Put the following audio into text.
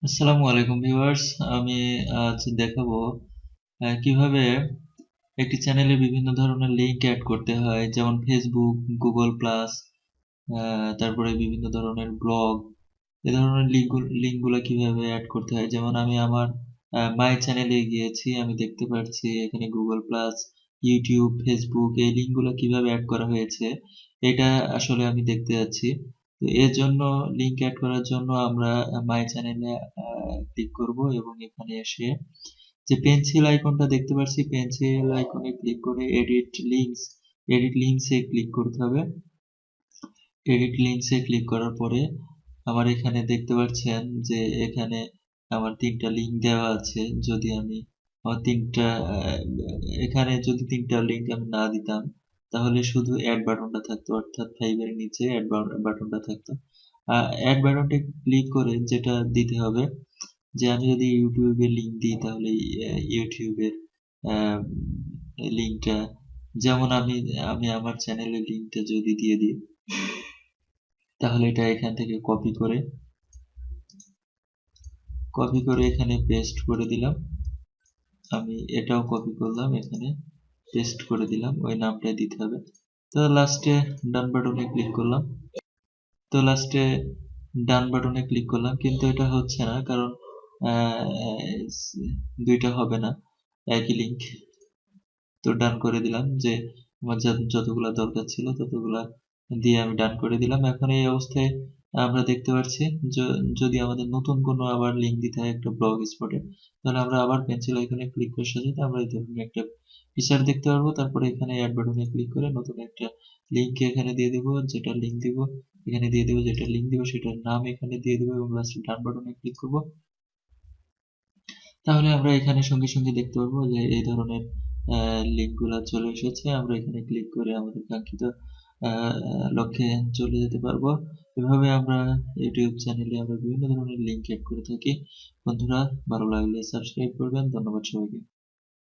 আসসালামু আলাইকুম ভিউয়ার্স। আমি আজ দেখাবো কিভাবে একটি চ্যানেলে বিভিন্ন ধরনের লিঙ্ক অ্যাড করতে হয়, যেমন ফেসবুক, গুগল প্লাস, তারপরে বিভিন্ন ধরনের ব্লগ। এ ধরনের লিঙ্কগুলো কিভাবে অ্যাড করতে হয়। যেমন আমি আমার মাই চ্যানেলে গিয়েছি, আমি দেখতে পাচ্ছি এখানে গুগল প্লাস, ইউটিউব, ফেসবুক এই লিঙ্কগুলো কিভাবে অ্যাড করা হয়েছে, এটা আসলে আমি দেখতে যাচ্ছি। তো এর জন্য লিঙ্ক অ্যাড করার জন্য আমরা মাই চ্যানেলে ক্লিক করব এবং এখানে এসে যে পেন্সিল আইকনটা দেখতে পাচ্ছি, পেন্সিল আইকনে ক্লিক করে এডিট লিঙ্কস এ ক্লিক করতে হবে। এডিট লিঙ্কস এ ক্লিক করার পরে আমার এখানে দেখতে পাচ্ছেন যে এখানে আমার ৩ টা লিঙ্ক দেওয়া আছে। যদি আমি আমার ৩ টা এখানে যদি ৩ টা লিঙ্ক আমি না দিতাম, তাহলে শুধু এড বাটনটা থাকতো, অর্থাৎ 5 এর নিচে এড বাটনটা থাকতো। এড বাটনটা ক্লিক করে যেটা দিতে হবে, যে আমি যদি ইউটিউবের লিঙ্ক দিই তাহলে ইউটিউবের লিঙ্কটা, যেমন আমি আমি আমার চ্যানেলের লিঙ্কটা যদি দিয়ে দিই, তাহলে এটা এখান থেকে কপি করে এখানে পেস্ট করে দিলাম। আমি এটাও কপি করলাম, এখানে পেস্ট করে দিলাম, ওই নামটাই দিতে হবে। তো লাস্টে ডান বাটনে ক্লিক করলাম। কিন্তু এটা হচ্ছে না, কারণ দুইটা হবে না, একই লিঙ্ক। তো ডান করে দিলাম, যে আমার যতগুলা দরকার ছিল ততগুলা দিয়ে আমি ডান করে দিলাম। এখন এই অবস্থায় আমরা দেখতে পাচ্ছি, যদি আমাদের নতুন কোনো আবার লিঙ্ক দিতে হয় একটা ব্লগ স্পটে, তাহলে আমরা আবার পেন্সিল আইকনে ক্লিক করার সাথে সাথে আমরা এই ধরনের একটা ফিচার দেখতে পারবো। তারপরে এখানে অ্যাড বাটনে ক্লিক করে নতুন একটা লিঙ্ক এখানে দিয়ে দিব, যেটা লিঙ্ক দিব এখানে দিয়ে দিব, যেটা লিঙ্ক দিব সেটার নাম এখানে দিয়ে দিব এবং লাস্টে ডান বাটনে ক্লিক করব। তাহলে আমরা এখানে সঙ্গে সঙ্গে দেখতে পারবো যে এই ধরনের লিঙ্কগুলা চলে এসেছে। আমরা এখানে ক্লিক করে আমাদের কাঙ্ক্ষিত লক্ষ্যে চলে যেতে পারবো। এভাবে আমরা ইউটিউব চ্যানেলে আমরা বিভিন্ন ধরনের লিঙ্ক এড করে থাকি। বন্ধুরা, ভালো লাগলে সাবস্ক্রাইব করবেন। ধন্যবাদ সবাইকে।